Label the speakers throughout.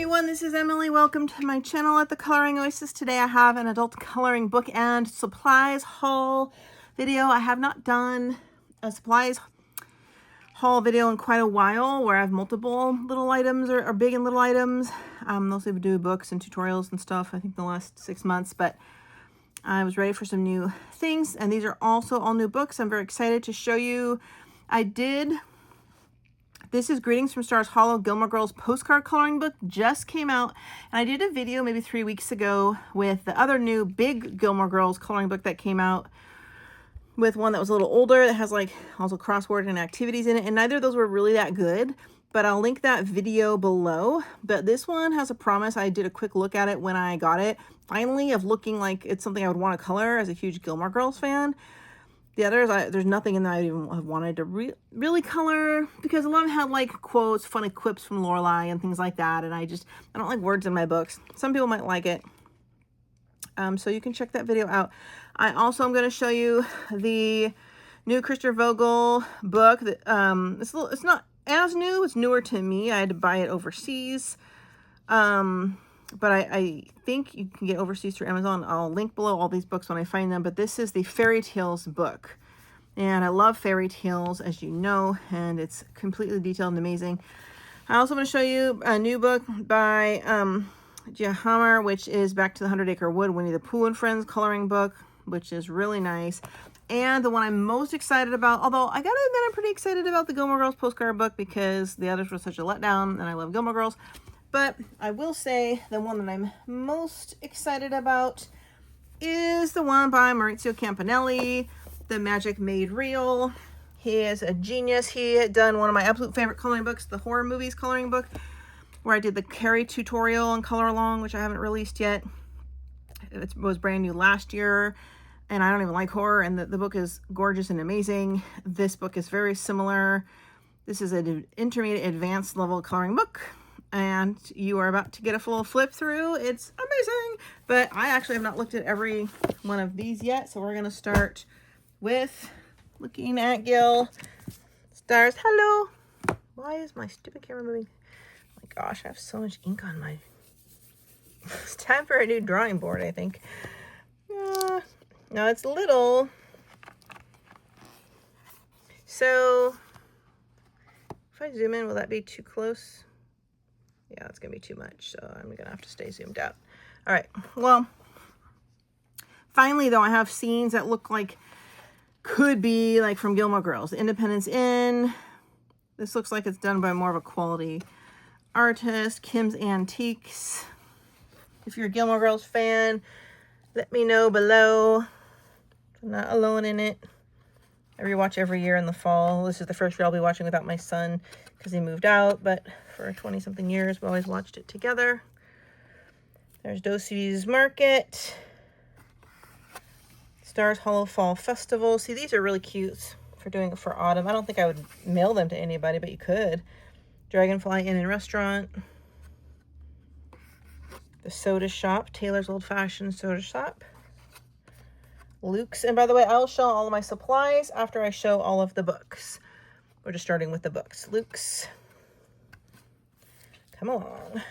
Speaker 1: everyone, this is Emily. Welcome to my channel at the Coloring Oasis. Today I have an adult coloring book and supplies haul video. I have not done a supplies haul video in quite a while where I have multiple little items or big and little items. Mostly we do books and tutorials and stuff, I think the last 6 months, but I was ready for some new things, and these are also all new books. I'm very excited to show you. This is Greetings from Stars Hollow, Gilmore Girls postcard coloring book. Just came out, and I did a video maybe 3 weeks ago with the other new big Gilmore Girls coloring book that came out, with one that was a little older that has like also crossword and activities in it, and neither of those were really that good, but I'll link that video below. But this one has a promise. I did a quick look at it when I got it, finally, of looking like it's something I would want to color as a huge Gilmore Girls fan. The others, there's nothing in that I even have wanted to really color, because a lot of them had like quotes, funny quips from Lorelai and things like that, and I don't like words in my books. Some people might like it. So you can check that video out. I also am going to show you the new Christl Vogl book. That it's not as new. It's newer to me. I had to buy it overseas. But I think you can get overseas through Amazon. I'll link below all these books when I find them. But this is the Fairy Tales book. And I love fairy tales, as you know, and it's completely detailed and amazing. I also want to show you a new book by Gilmore, which is Back to the 100 Acre Wood, Winnie the Pooh and Friends coloring book, which is really nice. And the one I'm most excited about, although I gotta admit I'm pretty excited about the Gilmore Girls postcard book because the others were such a letdown, and I love Gilmore Girls. But I will say the one that I'm most excited about is the one by Maurizio Campanelli, The Magic Made Real. He is a genius. He had done one of my absolute favorite coloring books, the horror movies coloring book, where I did the Carrie tutorial and color along, which I haven't released yet. It was brand new last year, and I don't even like horror, and the book is gorgeous and amazing. This book is very similar. This is an intermediate advanced level coloring book, and you are about to get a full flip through. It's amazing, but I actually have not looked at every one of these yet, so we're going to start with looking at Gil Stars. Hello. Why is my stupid camera moving? Oh my gosh, I have so much ink on my... It's time for a new drawing board, I think. No, it's little. So, if I zoom in, will that be too close? Yeah, it's going to be too much, so I'm going to have to stay zoomed out. All right, well, finally, though, I have scenes that look like could be like from Gilmore Girls. Independence Inn. This looks like it's done by more of a quality artist. Kim's Antiques. If you're a Gilmore Girls fan, let me know below. I'm not alone in it. I rewatch every year in the fall. This is the first year I'll be watching without my son because he moved out, but for 20-something years, we always watched it together. There's Dosey's Market. Stars Hollow Fall Festival. See, these are really cute for doing it for autumn. I don't think I would mail them to anybody, but you could. Dragonfly Inn and Restaurant. The Soda Shop. Taylor's Old Fashioned Soda Shop. Luke's. And by the way, I'll show all of my supplies after I show all of the books. We're just starting with the books. Luke's. Come along.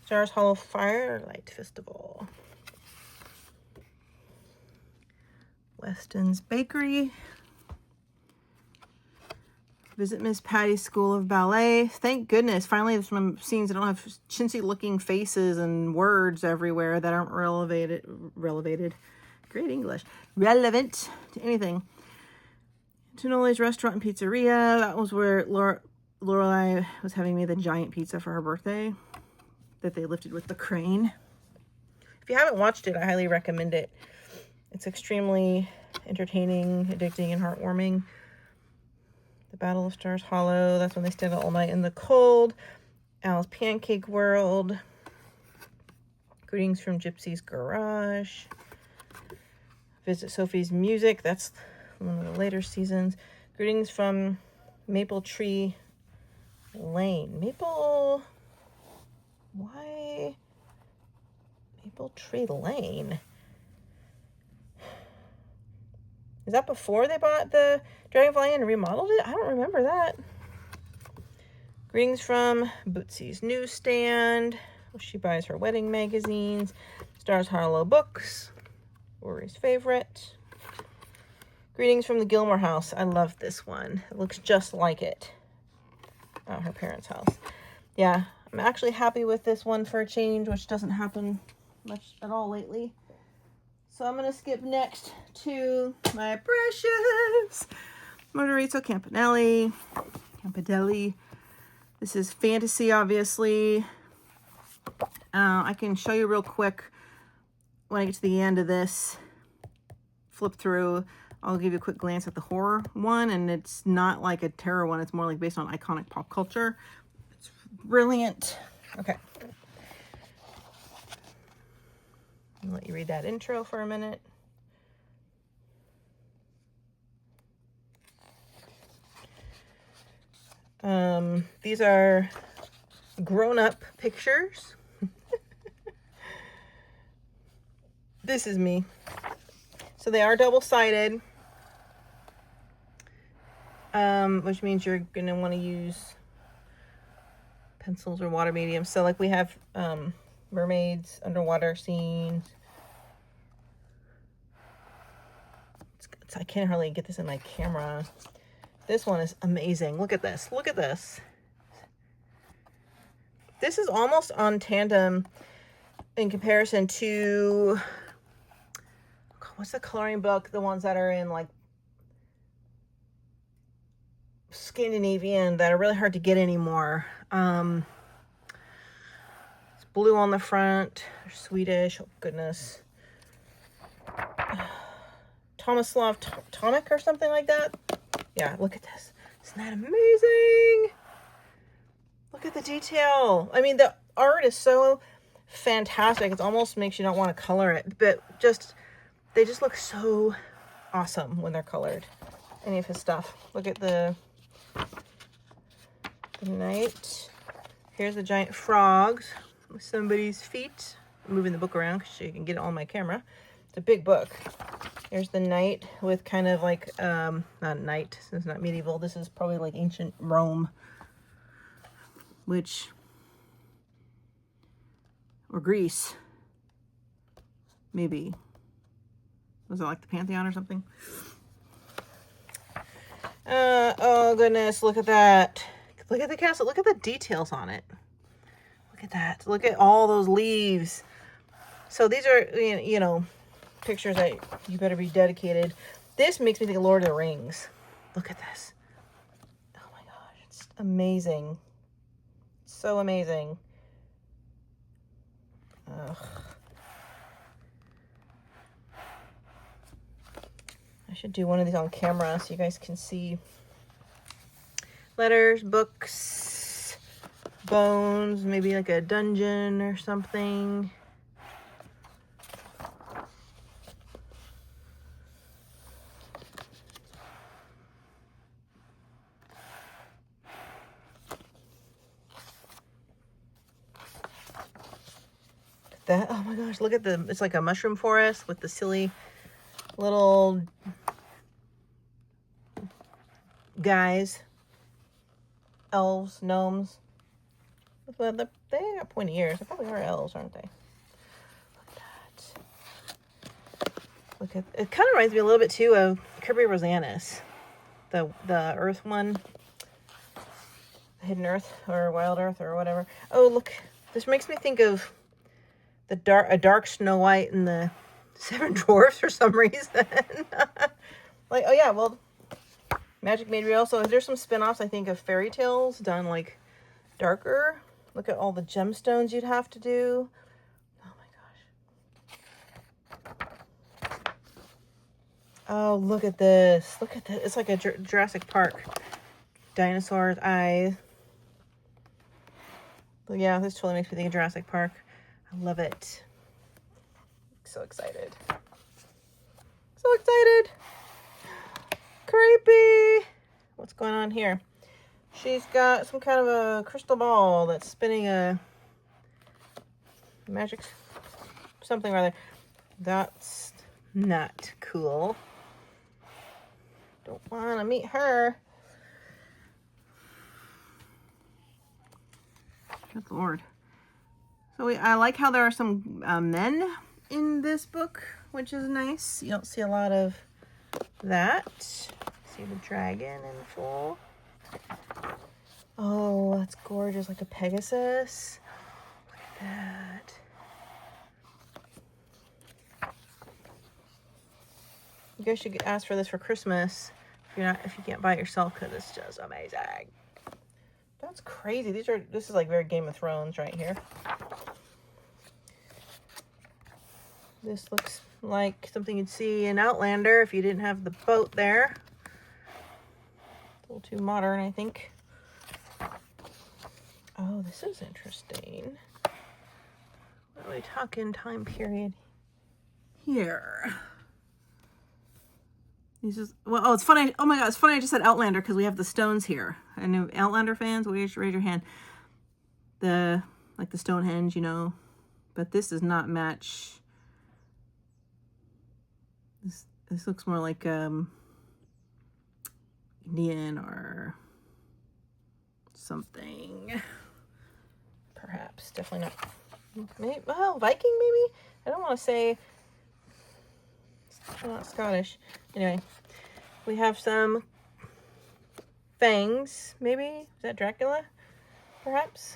Speaker 1: Stars Hollow Firelight Festival. Weston's Bakery. Visit Miss Patty's School of Ballet. Thank goodness. Finally, there's some scenes that don't have chintzy looking faces and words everywhere that aren't relevant. Great English. Relevant to anything. Tonoli's Restaurant and Pizzeria. That was where Lorelai was having me the giant pizza for her birthday that they lifted with the crane. If you haven't watched it, I highly recommend it. It's extremely entertaining, addicting, and heartwarming. The Battle of Stars Hollow. That's when they stayed all night in the cold. Al's Pancake World. Greetings from Gypsy's Garage. Visit Sophie's Music. That's one of the later seasons. Greetings from Maple Tree Lane. Why Maple Tree Lane? Is that before they bought the Dragonfly Inn and remodeled it? I don't remember that. Greetings from Bootsy's newsstand. She buys her wedding magazines. Stars Harlow books. Rory's favorite. Greetings from the Gilmore house. I love this one. It looks just like it. Her parents' house. Yeah, I'm actually happy with this one for a change, which doesn't happen much at all lately. So I'm going to skip next to my brushes. Artisto Campanelli. This is fantasy, obviously. I can show you real quick when I get to the end of this. Flip through. I'll give you a quick glance at the horror one, and it's not like a terror one. It's more like based on iconic pop culture. It's brilliant. Okay. I'll let you read that intro for a minute. These are grown-up pictures. This is me. So they are double-sided, which means you're going to want to use pencils or water mediums. So like we have mermaids, underwater scenes. I can't hardly get this in my camera. This one is amazing. Look at this. Look at this. This is almost on tandem in comparison to, what's the coloring book? The ones that are in like Scandinavian that are really hard to get anymore. It's blue on the front. They're Swedish. Oh, goodness. Tomislav Tonic or something like that. Yeah, look at this. Isn't that amazing? Look at the detail. I mean, the art is so fantastic. It almost makes you not want to color it, but they just look so awesome when they're colored. Any of his stuff. Look at the knight. Here's the giant frogs with somebody's feet. I'm moving the book around so you can get it on my camera. It's a big book. There's the knight with kind of like, not knight, this is not medieval. This is probably like ancient Rome, or Greece, maybe. Was it like the Pantheon or something? Oh goodness, look at that. Look at the castle. Look at the details on it. Look at that. Look at all those leaves. So these are, you know, pictures that you better be dedicated. This makes me think of Lord of the Rings. Look at this. Oh my gosh, it's amazing. So amazing. Ugh. I should do one of these on camera so you guys can see. Letters, books, bones, maybe like a dungeon or something. That, oh my gosh, look at it's like a mushroom forest with the silly little guys, elves, gnomes. They got pointy ears. They probably are elves, aren't they? Look at that. Look at it. Kind of reminds me a little bit too of Kirby Rosanis, the Earth one, Hidden Earth or Wild Earth or whatever. Oh look, this makes me think of a dark Snow White and the Seven Dwarfs for some reason. Like, oh yeah, well, Magic Made Real. So there's some spin-offs, I think, of fairy tales done like darker. Look at all the gemstones you'd have to do. Oh my gosh. Oh, look at this. Look at this. It's like a Jurassic Park. Dinosaurs' eyes. But yeah, this totally makes me think of Jurassic Park. I love it. So excited. So excited. Creepy. What's going on here? She's got some kind of a crystal ball that's spinning a magic something or other. That's not cool. Don't want to meet her. Lord. So I like how there are some men in this book, which is nice. You don't see a lot of that. See the dragon in full. Oh, that's gorgeous, like a Pegasus. Look at that. You guys should ask for this for Christmas if you can't buy it yourself, because it's just amazing. That's crazy. This is like very Game of Thrones right here. This looks like something you'd see in Outlander if you didn't have the boat there. A little too modern, I think. Oh, this is interesting. What are we talking time period here? These is, well, oh, it's funny. Oh my God, it's funny I just said Outlander because we have the stones here. I know Outlander fans, raise your hand. Like the Stonehenge, you know. But this does not match. This looks more like Indian or something. Perhaps. Definitely not. Maybe, well, Viking maybe? I don't want to say. It's not Scottish. Anyway, we have some fangs, maybe? Is that Dracula? Perhaps?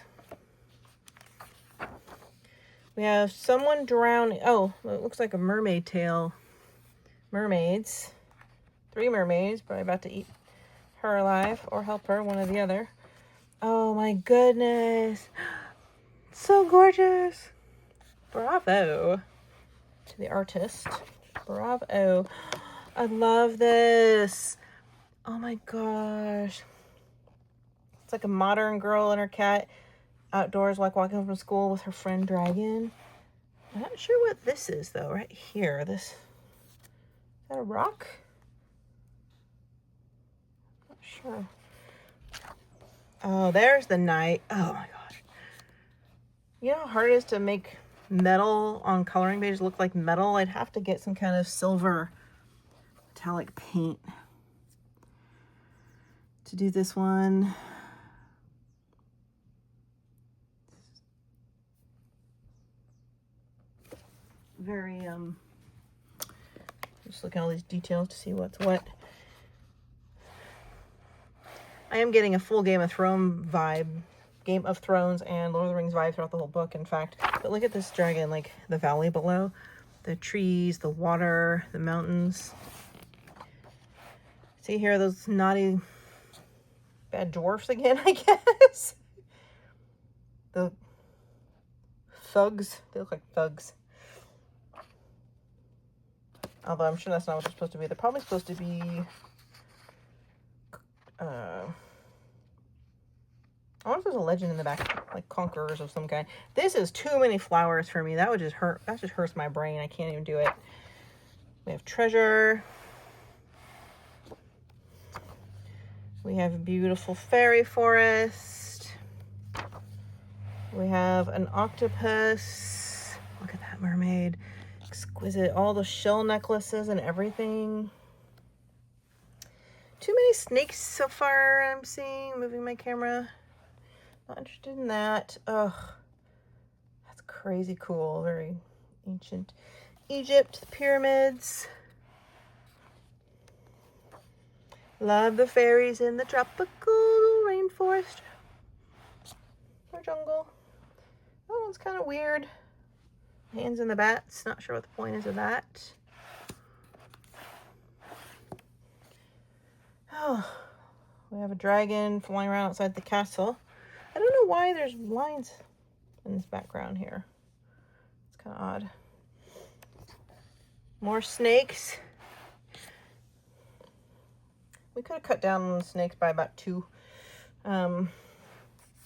Speaker 1: We have someone drowning. Oh, it looks like a mermaid tail. Mermaids. 3 mermaids, probably about to eat her alive or help her, one or the other. Oh my goodness. So gorgeous. Bravo to the artist. Bravo. I love this. Oh my gosh. It's like a modern girl and her cat outdoors, like walking home from school with her friend Dragon. I'm not sure what this is though, right here. This, is that a rock? Not sure. Oh, there's the knight. Oh my gosh. You know how hard it is to make metal on coloring pages look like metal? I'd have to get some kind of silver metallic paint to do this one. Very just look at all these details to see what's what. I am getting a full Game of Thrones vibe, Game of Thrones and Lord of the Rings vibe throughout the whole book, in fact. But look at this dragon, like the valley below, the trees, the water, the mountains. See here, those naughty bad dwarfs again, I guess. The thugs, they look like thugs. Although I'm sure that's not what they're supposed to be. They're probably supposed to be I wonder if there's a legend in the back, like conquerors of some kind. This is too many flowers for me. That would just hurt. That just hurts my brain. I can't even do it. We have treasure. We have a beautiful fairy forest. We have an octopus. Look at that mermaid. Exquisite. All the shell necklaces and everything. Too many snakes so far I'm seeing. Moving my camera. Not interested in that. Ugh. That's crazy cool. Very ancient Egypt. The pyramids. Love the fairies in the tropical rainforest or jungle. Oh, it's kind of weird. Hands in the bats. Not sure what the point is of that. Oh, we have a dragon flying around outside the castle. I don't know why there's lines in this background here. It's kind of odd. More snakes. We could have cut down on the snakes by about 2.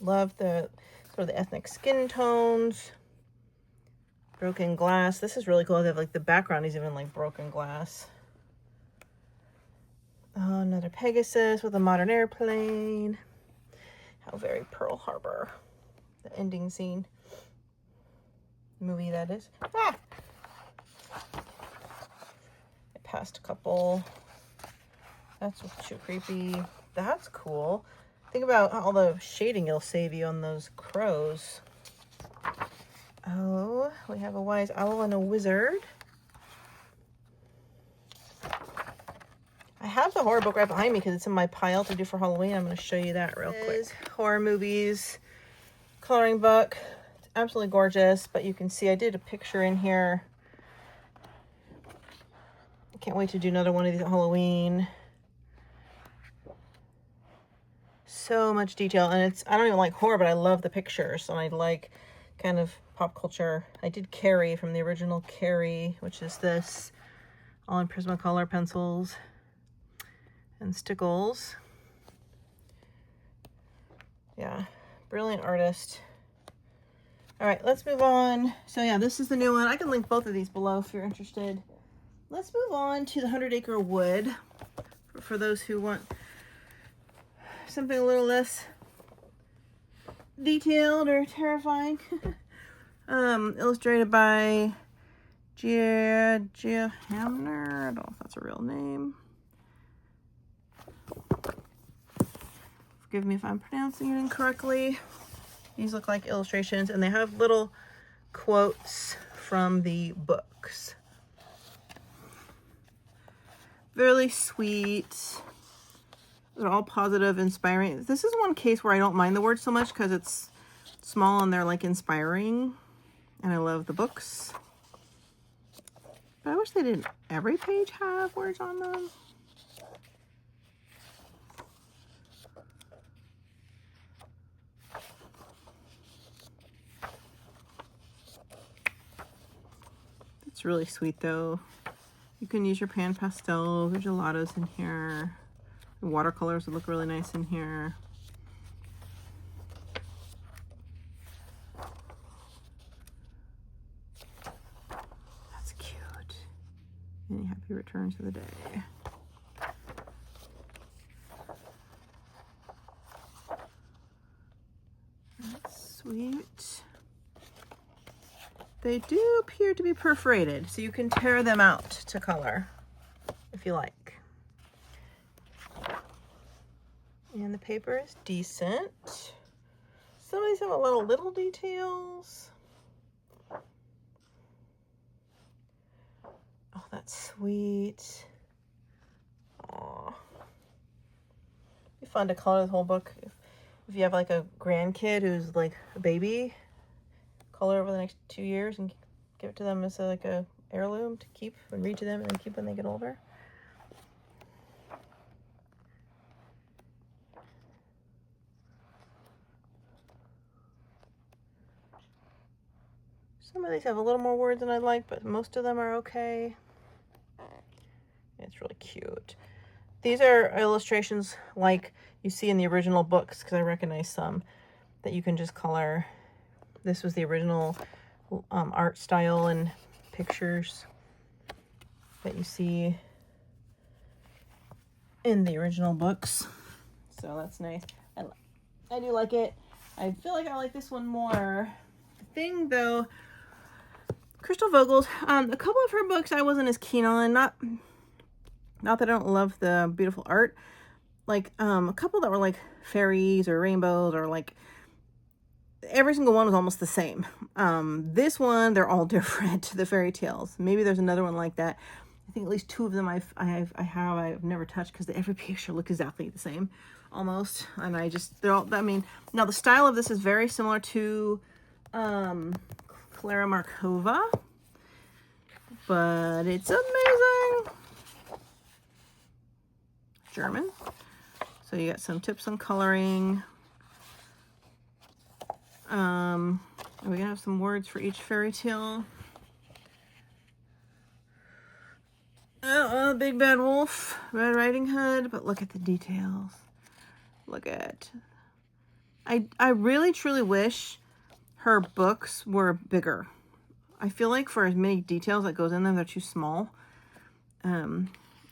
Speaker 1: Love the sort of the ethnic skin tones. Broken glass. This is really cool. They have like the background is even like broken glass. Oh, another Pegasus with a modern airplane. How very Pearl Harbor. The ending scene. Movie that is. Ah! I passed a couple. That's too creepy. That's cool. Think about all the shading it'll save you on those crows. Oh, we have a wise owl and a wizard. I have the horror book right behind me because it's in my pile to do for Halloween. I'm going to show you that real quick. Horror movies, coloring book. It's absolutely gorgeous, but you can see I did a picture in here. I can't wait to do another one of these at Halloween. So much detail, and it's, I don't even like horror, but I love the pictures, and I like kind of pop culture. I did Carrie from the original Carrie, which is this, all in Prismacolor pencils and stickles. Yeah, brilliant artist. All right, let's move on. So yeah, this is the new one. I can link both of these below if you're interested. Let's move on to the 100 Acre Wood for those who want something a little less detailed or terrifying. Illustrated by Gia Hamner. I don't know if that's a real name. Forgive me if I'm pronouncing it incorrectly. These look like illustrations, and they have little quotes from the books. Really sweet. They're all positive, inspiring. This is one case where I don't mind the words so much because it's small and they're like inspiring. And I love the books. But I wish they didn't every page have words on them. It's really sweet though. You can use your pan pastel, the gelatos in here. The watercolors would look really nice in here. That's cute. Any happy returns of the day. That's sweet. They do appear to be perforated, so you can tear them out to color if you like. And the paper is decent. Some of these have a little details. Oh, that's sweet. Aw. It'd be fun to color the whole book. If you have like a grandkid who's like a baby, color over the next 2 years and give it to them as like a heirloom to keep and read to them and then keep when they get older. Some of these have a little more words than I'd like, but most of them are okay. It's really cute. These are illustrations like you see in the original books, because I recognize some that you can just color. This was the original art style and pictures that you see in the original books. So that's nice. I do like it. I feel like I like this one more. The thing though, Christl Vogls, a couple of her books I wasn't as keen on. Not that I don't love the beautiful art. Like a couple that were like fairies or rainbows or like every single one was almost the same. This one, they're all different, the fairy tales. Maybe there's another one like that. I think at least 2 of them I've never touched because every picture look exactly the same almost. And they're all, I mean, now the style of this is very similar to Clara Markova, but it's amazing. German. So you got some tips on coloring. We're gonna have some words for each fairy tale. Big Bad Wolf, Red Riding Hood, but look at the details. Look at. I really truly wish her books were bigger. I feel like for as many details that goes in them, they're too small.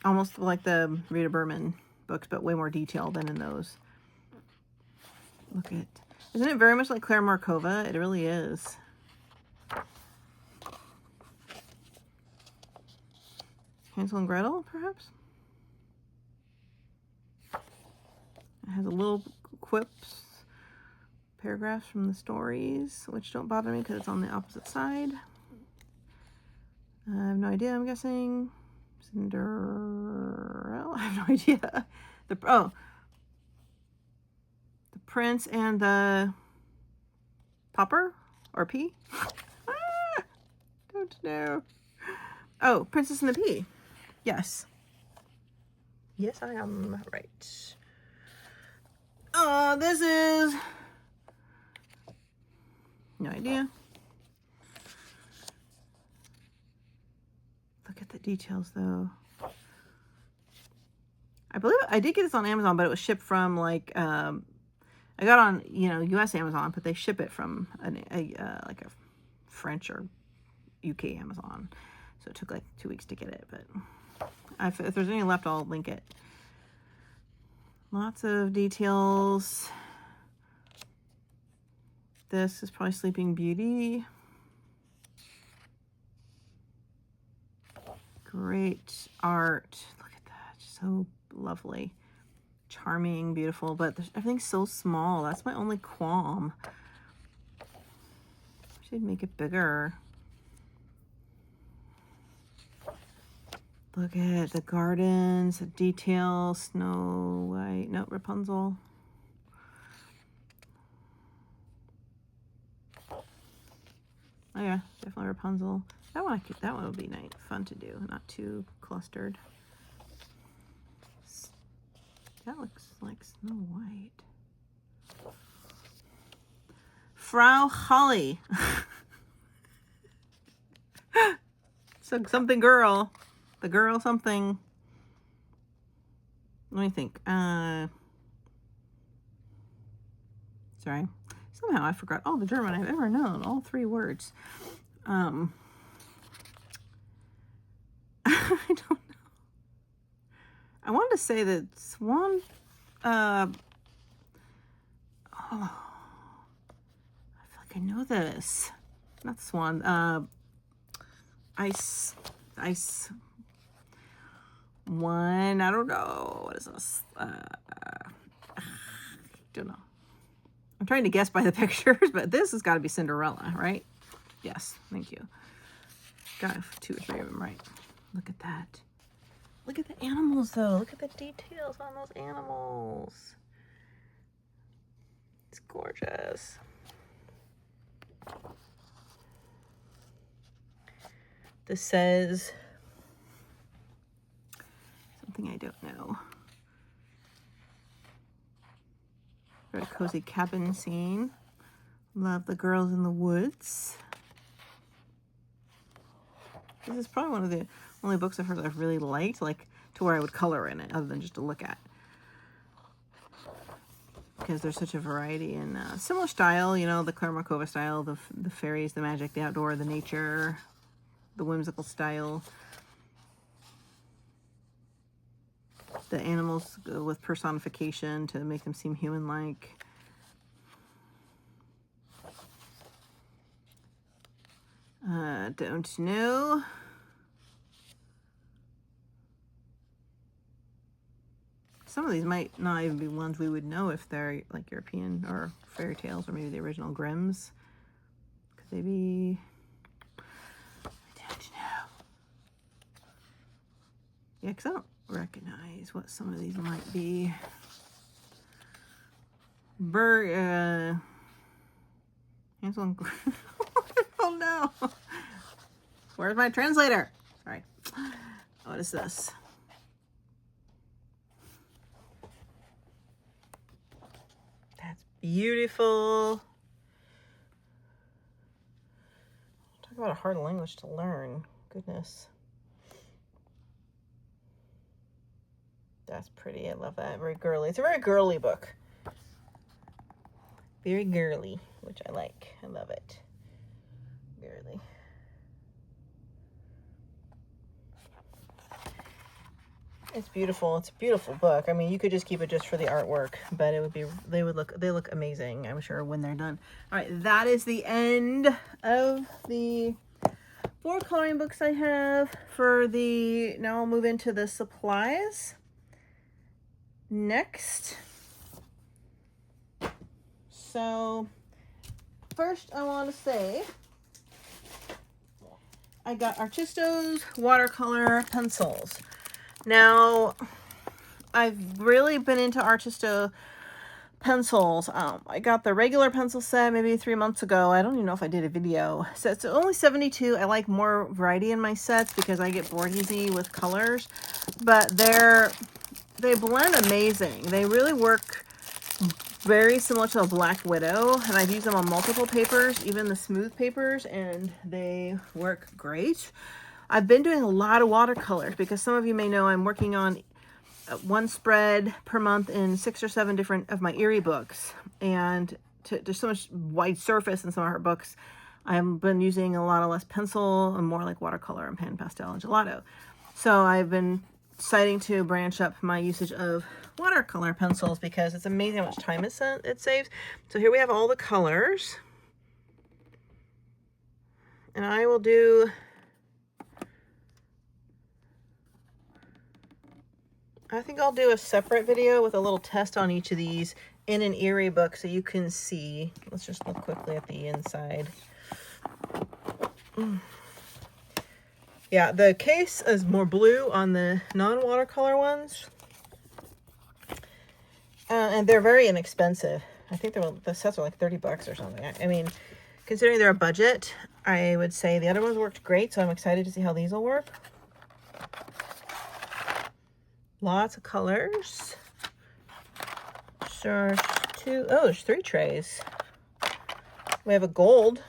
Speaker 1: Almost like the Rita Berman books, but way more detailed than in those. Look at. Isn't it very much like Clara Markova? It really is. Hansel and Gretel, perhaps? It has a little quips, paragraphs from the stories, which don't bother me because it's on the opposite side. I have no idea. I'm guessing Cinderella. I have no idea. The Prince and the Pauper or Pea. Don't know. Oh, Princess and the Pea. Yes. Yes, I am right. This is no idea. Look at the details though. I believe I did get this on Amazon, but it was shipped from like I got on, you know, US Amazon, but they ship it from like a French or UK Amazon. So it took like 2 weeks to get it, but if there's any left, I'll link it. Lots of details. This is probably Sleeping Beauty. Great art. Look at that. So lovely. Charming, beautiful, but everything's so small. That's my only qualm. I should make it bigger. Look at the gardens, the details, Snow White, no, Rapunzel. Oh yeah, definitely Rapunzel. That one would be nice, fun to do, not too clustered. That looks like Snow White. Frau Holly. So something girl. The girl something. Let me think. Sorry. Somehow I forgot all the German I've ever known. All 3 words. I don't know. I wanted to say that Swan. Oh, I feel like I know this. Not Swan. Ice. One. I don't know. What is this? Don't know. I'm trying to guess by the pictures, but this has got to be Cinderella, right? Yes. Thank you. Got 2 or 3 of them right. Look at that. Look at the animals, though. Look at the details on those animals. It's gorgeous. This says something I don't know. Very cozy cabin scene. Love the girls in the woods. This is probably one of the only books of hers I've really liked, like to where I would color in it other than just to look at. Because there's such a variety in similar style, you know, the Claire Markova style, the fairies, the magic, the outdoor, the nature, the whimsical style. The animals with personification to make them seem human-like. Don't know. Some of these might not even be ones we would know if they're like European or fairy tales, or maybe the original Grimm's. Could they be? I don't know. Yeah, because I don't recognize what some of these might be. Hansel and oh no. Where's my translator? Sorry. What is this? That's beautiful. Talk about a hard language to learn. Goodness. That's pretty. I love that. Very girly. It's a very girly book. Very girly, which I like. I love it. Girly. It's beautiful. It's a beautiful book. I mean, you could just keep it just for the artwork, but it would be, they look amazing, I'm sure, when they're done. All right, that is the end of the 4 coloring books I have for the, now I'll move into the supplies. Next, So first I want to say I got Artisto's watercolor pencils. Now, I've really been into Artisto pencils. I got the regular pencil set maybe 3 months ago. I don't even know if I did a video. So it's only 72. I like more variety in my sets because I get bored easy with colors. But they blend amazing. They really work very similar to a Black Widow, and I've used them on multiple papers, even the smooth papers, and they work great. I've been doing a lot of watercolors because some of you may know I'm working on one spread per month in 6 or 7 different of my Erie books, and there's so much wide surface in some of her books. I've been using a lot of less pencil and more like watercolor and pan pastel and gelato. So I've been deciding to branch up my usage of watercolor pencils because it's amazing how much time it saves. So here we have all the colors, and I will do, I think I'll do a separate video with a little test on each of these in an Erie book so you can see. Let's just look quickly at the inside. Yeah, the case is more blue on the non-watercolor ones. And they're very inexpensive. I think the sets are like 30 bucks or something. I mean, considering they're a budget, I would say the other ones worked great, so I'm excited to see how these will work. Lots of colors. So there's 3 trays. We have a gold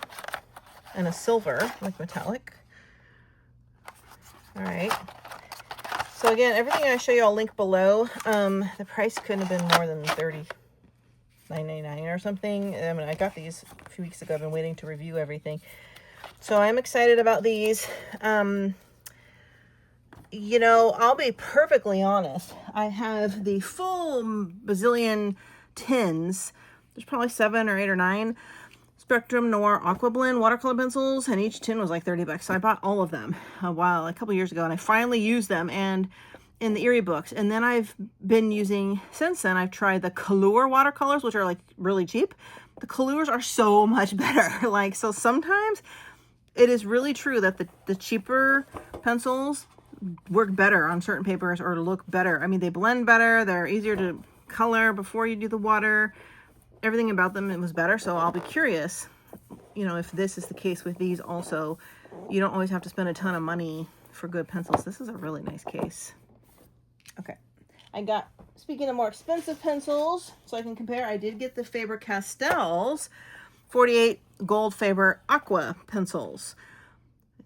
Speaker 1: and a silver, like metallic. All right. So again, everything I show you, I'll link below. The price couldn't have been more than $39.99 or something. I mean, I got these a few weeks ago. I've been waiting to review everything. So I'm excited about these. You know, I'll be perfectly honest. I have the full bazillion tins. There's probably 7 or 8 or 9 Spectrum Noir Aqua Blend watercolor pencils, and each tin was like 30 bucks. So I bought all of them a couple years ago, and I finally used them and in the Erie books. And then I've been using, since then, I've tried the Color watercolors, which are like really cheap. The Colors are so much better. Like, so sometimes it is really true that the cheaper pencils work better on certain papers or look better. I mean, they blend better. They're easier to color before you do the water. Everything about them, it was better. So I'll be curious, you know, if this is the case with these also. You don't always have to spend a ton of money for good pencils. This is a really nice case. Okay. I got, speaking of more expensive pencils, so I can compare, I did get the Faber-Castell's 48 Gold Faber Aqua pencils.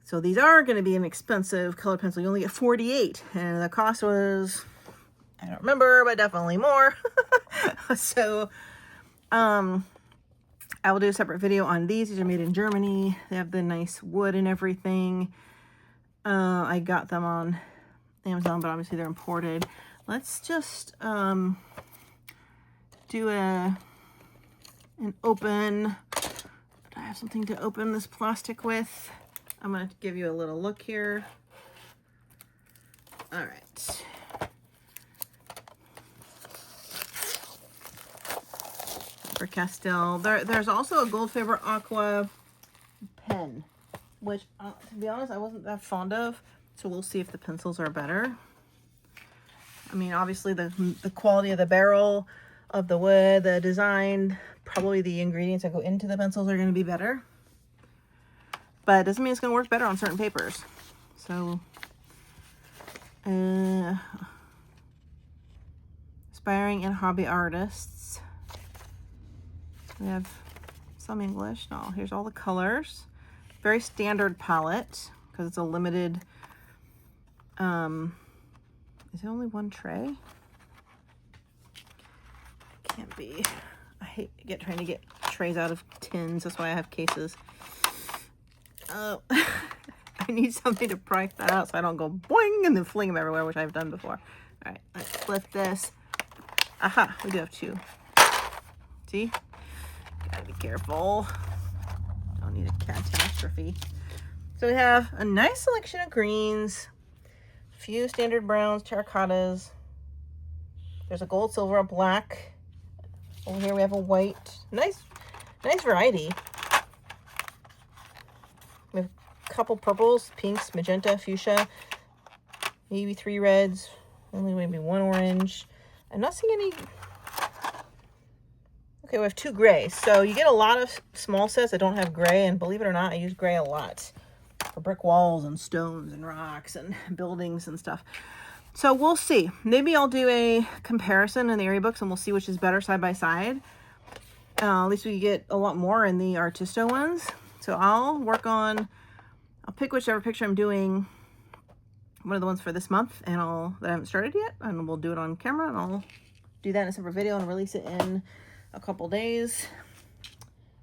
Speaker 1: So these are going to be an expensive color pencil. You only get 48, and the cost was, I don't remember, but definitely more. So, I will do a separate video on these. These are made in Germany. They have the nice wood and everything. I got them on Amazon, but obviously they're imported. Let's just do an open. I have something to open this plastic with. I'm going to give you a little look here. All right. Faber-Castell. There's also a Gold Faber Aqua pen, which, to be honest, I wasn't that fond of. So we'll see if the pencils are better. I mean, obviously the quality of the barrel, of the wood, the design, probably the ingredients that go into the pencils are going to be better. But it doesn't mean it's going to work better on certain papers. So, aspiring and hobby artists. We have some English. No, here's all the colors. Very standard palette because it's a limited. Is it only one tray? Can't be. I hate trying to get trays out of tins. That's why I have cases. Oh, I need something to pry that out so I don't go boing and then fling them everywhere, which I've done before. All right, let's flip this. Aha, we do have 2. See? Gotta be careful. Don't need a catastrophe. So we have a nice selection of greens, a few standard browns, terracottas. There's a gold, silver, a black, Over here we have a white, nice variety. We have a couple purples, pinks, magenta, fuchsia, maybe 3 reds, only maybe 1 orange. I'm not seeing any. Okay, we have 2 grays. So you get a lot of small sets that don't have gray, and believe it or not, I use gray a lot for brick walls and stones and rocks and buildings and stuff. So we'll see. Maybe I'll do a comparison in the area books and we'll see which is better side by side. At least we get a lot more in the Artisto ones. So I'll pick whichever picture I'm doing, one of the ones for this month, and that I haven't started yet, and we'll do it on camera, and I'll do that in a separate video and release it in a couple days.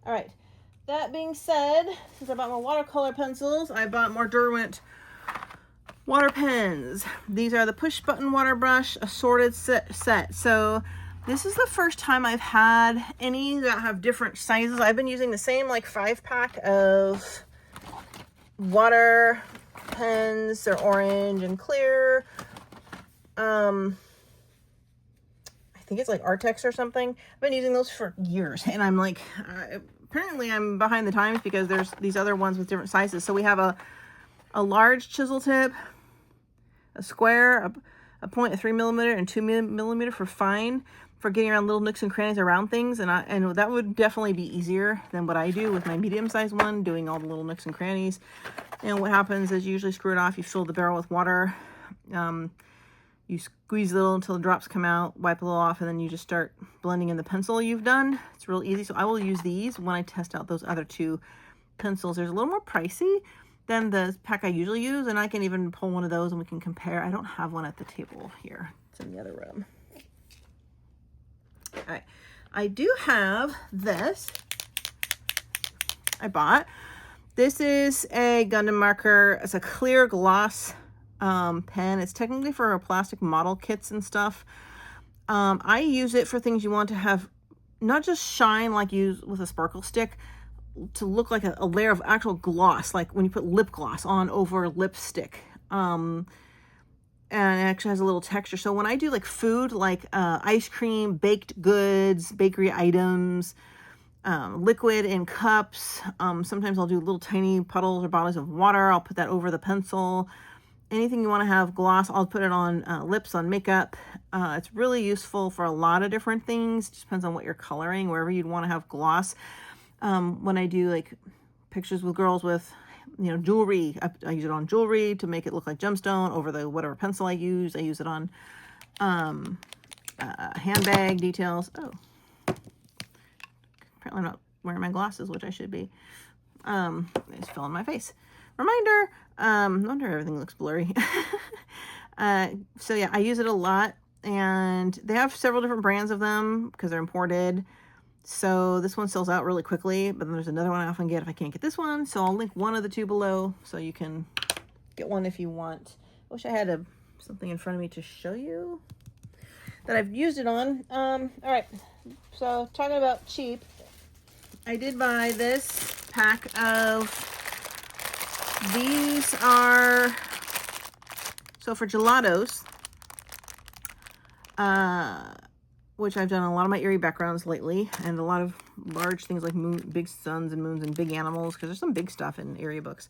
Speaker 1: All right. That being said, since I bought my watercolor pencils, I bought more Derwent water pens. These are the push button water brush assorted set. So this is the first time I've had any that have different sizes. I've been using the same like 5-pack of water pens. They're orange and clear. I think it's like Artex or something. I've been using those for years, and I'm like, apparently I'm behind the times because there's these other ones with different sizes. So we have a large chisel tip, a square, a point, a 3mm, and 2mm for fine, for getting around little nooks and crannies around things. And that would definitely be easier than what I do with my medium-sized one, doing all the little nooks and crannies. And what happens is you usually screw it off. You fill the barrel with water. You squeeze a little until the drops come out, wipe a little off, and then you just start blending in the pencil you've done. It's real easy. So I will use these when I test out those other 2 pencils. There's a little more pricey than the pack I usually use, and I can even pull one of those and we can compare. I don't have one at the table here. It's in the other room. All right. I do have this. I bought. This is a Gundam marker. It's a clear gloss pen. It's technically for plastic model kits and stuff. I use it for things you want to have not just shine like use with a sparkle stick, to look like a layer of actual gloss, like when you put lip gloss on over lipstick. And it actually has a little texture. So when I do like food, like ice cream, baked goods, bakery items, liquid in cups, sometimes I'll do little tiny puddles or bodies of water. I'll put that over the pencil. Anything you want to have gloss, I'll put it on lips, on makeup. It's really useful for a lot of different things. It just depends on what you're coloring, wherever you'd want to have gloss. When I do like pictures with girls with, jewelry, I use it on jewelry to make it look like gemstone over the whatever pencil I use. I use it on handbag details. Oh, apparently I'm not wearing my glasses, which I should be. I just fell on my face. Reminder. No wonder everything looks blurry. So yeah, I use it a lot, and they have several different brands of them because they're imported. So this one sells out really quickly, but then there's another one I often get if I can't get this one. So I'll link one of the 2 below so you can get one if you want. I wish I had something in front of me to show you that I've used it on. All right, so talking about cheap, I did buy this pack of, these are, so for gelatos, which I've done a lot of my eerie backgrounds lately, and a lot of large things like big suns and moons and big animals, because there's some big stuff in area books.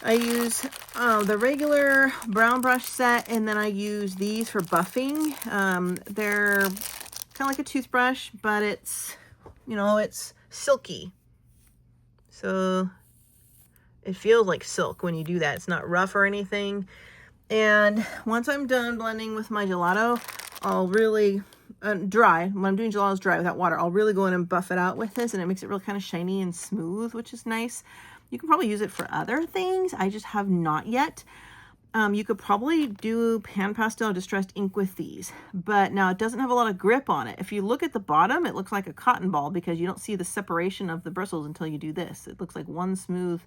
Speaker 1: I use the regular brown brush set, and then I use these for buffing. They're kind of like a toothbrush, but it's, it's silky. So it feels like silk when you do that. It's not rough or anything. And once I'm done blending with my gelato, I'll really dry. When I'm doing gelatos dry without water, I'll really go in and buff it out with this, and it makes it really kind of shiny and smooth, which is nice. You can probably use it for other things. I just have not yet. You could probably do pan pastel distressed ink with these, but now it doesn't have a lot of grip on it. If you look at the bottom, it looks like a cotton ball because you don't see the separation of the bristles until you do this. It looks like one smooth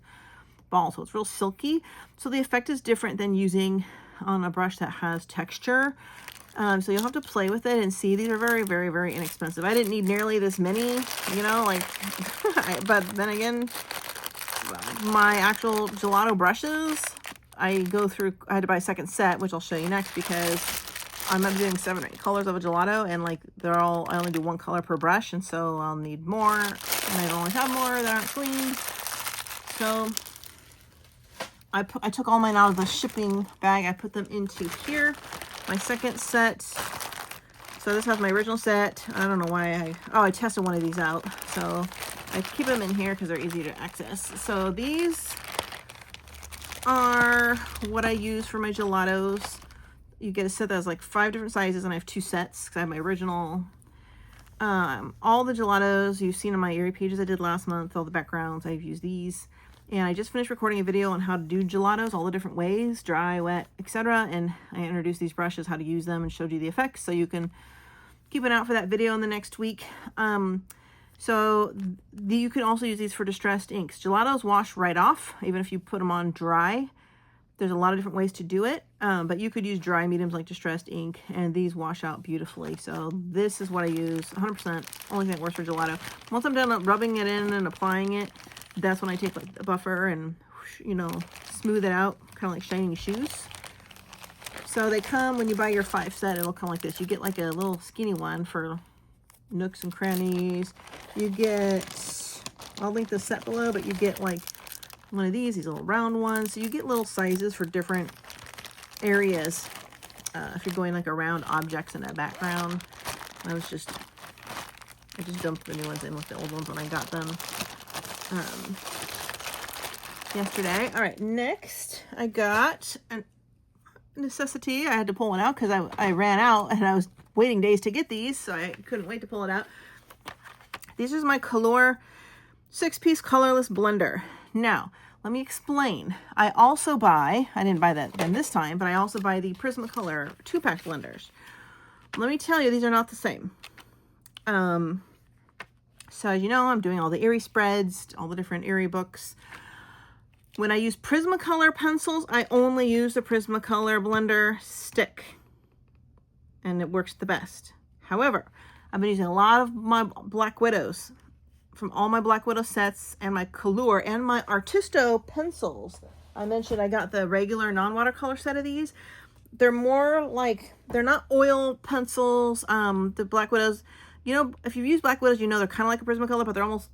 Speaker 1: ball, so it's real silky. So the effect is different than using on a brush that has texture. So you'll have to play with it and see. These are very, very, very inexpensive. I didn't need nearly this many, but then again, my actual gelato brushes, I had to buy a second set, which I'll show you next, because I'm not doing 7 or 8 colors of a gelato, and like they're all, I only do 1 color per brush, and so I'll need more, and I don't always have more that aren't cleaned. So I took all mine out of the shipping bag. I put them into here, my second set. So this has my original set. I don't know why I tested one of these out. So I keep them in here because they're easy to access. So these are what I use for my gelatos. You get a set that has like 5 different sizes, and I have 2 sets because I have my original. All the gelatos you've seen on my Erie pages I did last month, all the backgrounds, I've used these. And I just finished recording a video on how to do gelatos, all the different ways, dry, wet, etc. And I introduced these brushes, how to use them, and showed you the effects, so you can keep an eye out for that video in the next week. You can also use these for distressed inks. Gelatos wash right off, even if you put them on dry. There's a lot of different ways to do it, but you could use dry mediums like distressed ink, and these wash out beautifully. So this is what I use, 100%, only thing that works for gelato. Once I'm done rubbing it in and applying it, that's when I take like the buffer and, you know, smooth it out, kind of like shining shoes. So they come, when you buy your 5 set, it'll come like this. You get like a little skinny one for nooks and crannies. You get, I'll link the set below, but you get like one of these little round ones. So you get little sizes for different areas. If you're going like around objects in a background. I just dumped the new ones in with the old ones when I got them yesterday. All right, next I got a necessity. I had to pull one out because I ran out, and I was waiting days to get these, so I couldn't wait to pull it out. This is my Color 6-piece colorless blender. Now, let me explain. I also buy, I didn't buy that then this time, but I also buy the Prismacolor 2-pack blenders. Let me tell you, these are not the same. So as you know, I'm doing all the Erie spreads, all the different Erie books. When I use Prismacolor pencils, I only use the Prismacolor blender stick, and it works the best. However, I've been using a lot of my Black Widows from all my Black Widow sets, and my Color and my Artisto pencils. I mentioned I got the regular non-watercolor set of these. They're more like, they're not oil pencils. The Black Widows, you know, if you've used Black Widows, you know they're kind of like a Prismacolor, but they're almost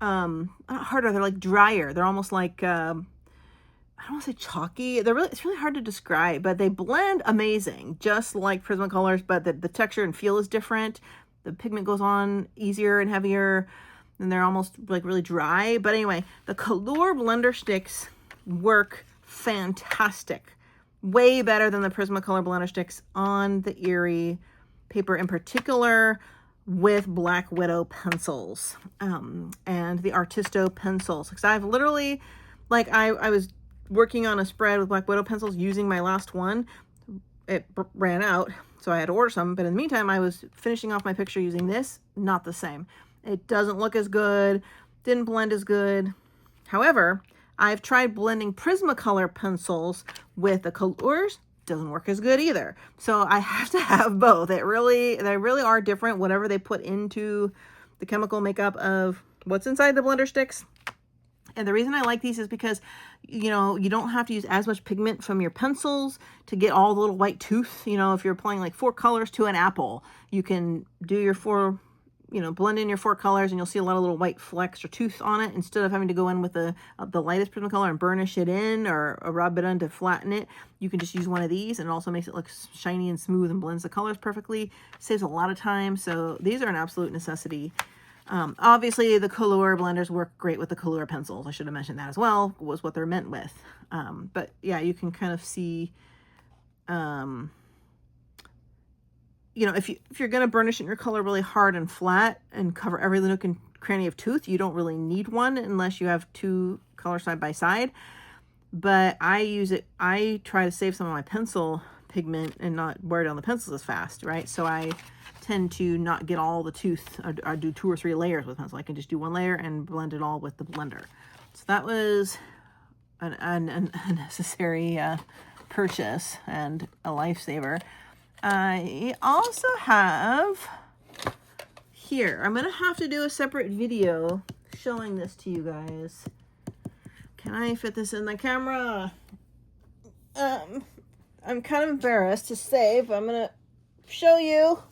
Speaker 1: not harder. They're like drier. They're almost like I don't want to say chalky. It's really hard to describe, but they blend amazing, just like Prismacolors, but the texture and feel is different. The pigment goes on easier and heavier, and they're almost like really dry. But anyway, the Color blender sticks work fantastic. Way better than the Prismacolor blender sticks on the Erie paper, in particular with Black Widow pencils and the Artisto pencils. Because I've literally, like, I was working on a spread with Black Widow pencils using my last one. It ran out, so I had to order some. But in the meantime, I was finishing off my picture using this. Not the same. It doesn't look as good. Didn't blend as good. However, I've tried blending Prismacolor pencils with the Colors. Doesn't work as good either. So I have to have both. They really are different, whatever they put into the chemical makeup of what's inside the blender sticks. And the reason I like these is because, you know, you don't have to use as much pigment from your pencils to get all the little white tooth. You know, if you're applying like 4 colors to an apple, you can do your 4, you know, blend in your 4 colors, and you'll see a lot of little white flecks or tooth on it, instead of having to go in with the lightest Prismacolor and burnish it in or rub it in to flatten it. You can just use one of these, and it also makes it look shiny and smooth and blends the colors perfectly. Saves a lot of time. So these are an absolute necessity. Obviously the Color blenders work great with the Color pencils. I should have mentioned that as well, was what they're meant with. But yeah, you can kind of see, you know, if you're going to burnish in your color really hard and flat and cover every nook and cranny of tooth, you don't really need one unless you have 2 colors side by side. But I try to save some of my pencil pigment and not wear down the pencils as fast, right? So I tend to not get all the tooth. I do 2 or 3 layers with pencil. I can just do 1 layer and blend it all with the blender. So that was an unnecessary purchase and a lifesaver. I also have here, I'm going to have to do a separate video showing this to you guys. Can I fit this in the camera? I'm kind of embarrassed to say, but I'm going to show you.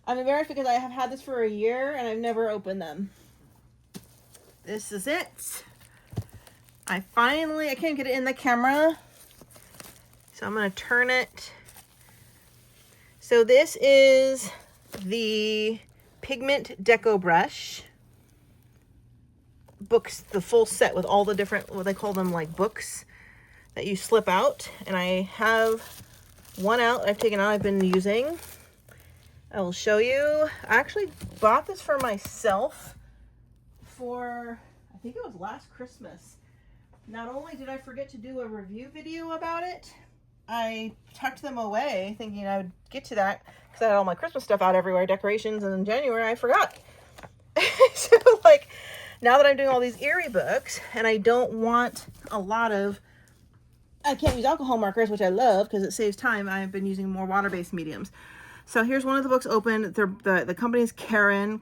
Speaker 1: I'm embarrassed because I have had this for a year and I've never opened them. This is it. I can't get it in the camera. So I'm going to turn it. So this is the Pigment Deco Brush. Books, the full set with all the different, what they call them, like books that you slip out. And I have one out I've taken out, I've been using. I will show you. I actually bought this for myself for, I think it was last Christmas. Not only did I forget to do a review video about it, I tucked them away thinking I would get to that because I had all my Christmas stuff out everywhere, decorations, and in January I forgot. So like, now that I'm doing all these eerie books and I don't want a lot of, I can't use alcohol markers, which I love because it saves time, I've been using more water-based mediums. So here's one of the books open. The company is Karin.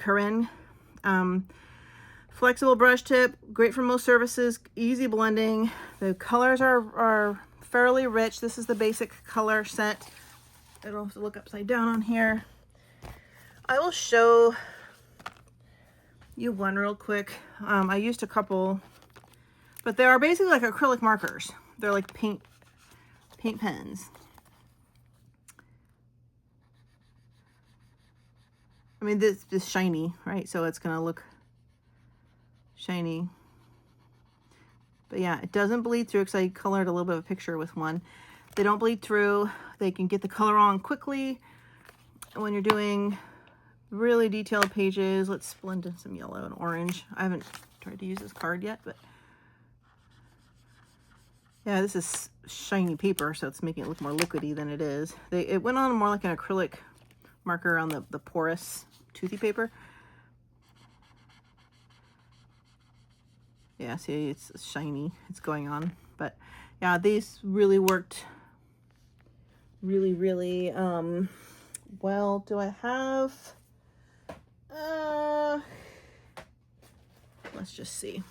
Speaker 1: Flexible brush tip, great for most surfaces, easy blending. The colors are fairly rich. This is the basic color set. I don't have to look upside down on here. I will show you one real quick. I used a couple, but they are basically like acrylic markers. They're like paint pens. I mean, this is shiny, right? So it's gonna look shiny. But yeah, it doesn't bleed through because I colored a little bit of a picture with one. They don't bleed through. They can get the color on quickly. When you're doing really detailed pages, let's blend in some yellow and orange. I haven't tried to use this card yet, but yeah, this is shiny paper, so it's making it look more liquidy than it is. It went on more like an acrylic marker on the porous toothy paper. Yeah, see, it's shiny, it's going on. But yeah, these really worked really well. Do I have, let's just see.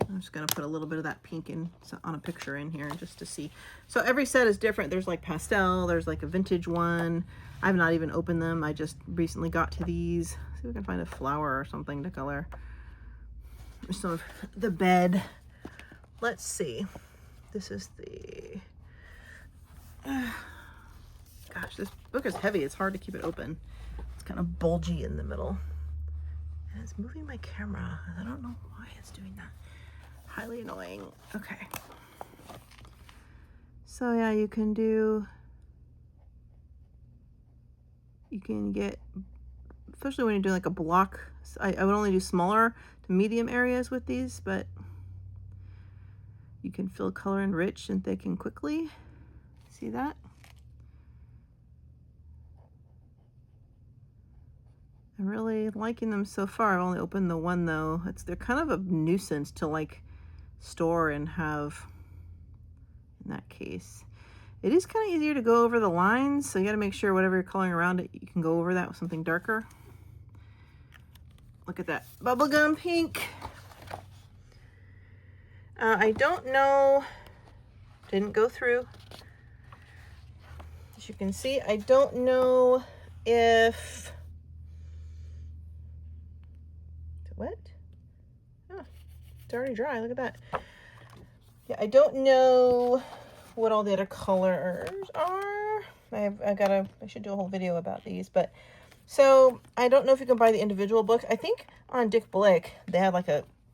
Speaker 1: I'm just gonna put a little bit of that pink in on a picture in here just to see. So every set is different. There's like pastel, there's like a vintage one. I've not even opened them. I just recently got to these. See if we can find a flower or something to color. There's some of the bed. Let's see. This is the, gosh, this book is heavy. It's hard to keep it open. It's kind of bulgy in the middle. And it's moving my camera. I don't know why it's doing that. Highly annoying. Okay. So yeah, you can get, especially when you're doing like a block. I would only do smaller to medium areas with these, but you can fill color in rich and thick and quickly. See that? I'm really liking them so far. I've only opened the one though. They're kind of a nuisance to like store and have in that case. It is kind of easier to go over the lines, so you got to make sure whatever you're coloring around it, you can go over that with something darker. Look at that bubblegum pink. I don't know, didn't go through. As you can see, I don't know if, is it wet? Oh, it's already dry, look at that. Yeah, I don't know what all the other colors are. I should do a whole video about these, but so I don't know if you can buy the individual books. I think on Dick Blick they had like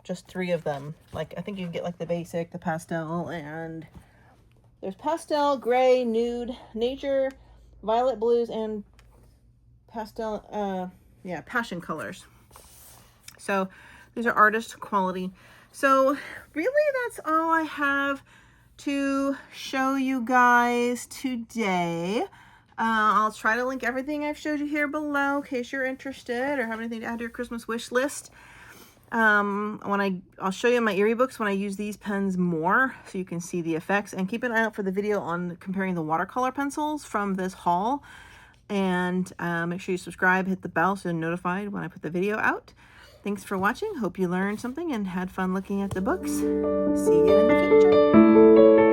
Speaker 1: just 3 of them. Like I think you can get like the basic, the pastel, and there's pastel, gray, nude, nature, violet blues, and pastel, yeah, passion colors. So these are artist quality. So really that's all I have to show you guys today. I'll try to link everything I've showed you here below in case you're interested or have anything to add to your Christmas wish list. I'll show you my Erie books when I use these pens more so you can see the effects, and keep an eye out for the video on comparing the watercolor pencils from this haul, and make sure you subscribe, hit the bell so you're notified when I put the video out. Thanks for watching. Hope you learned something and had fun looking at the books. See you in the future.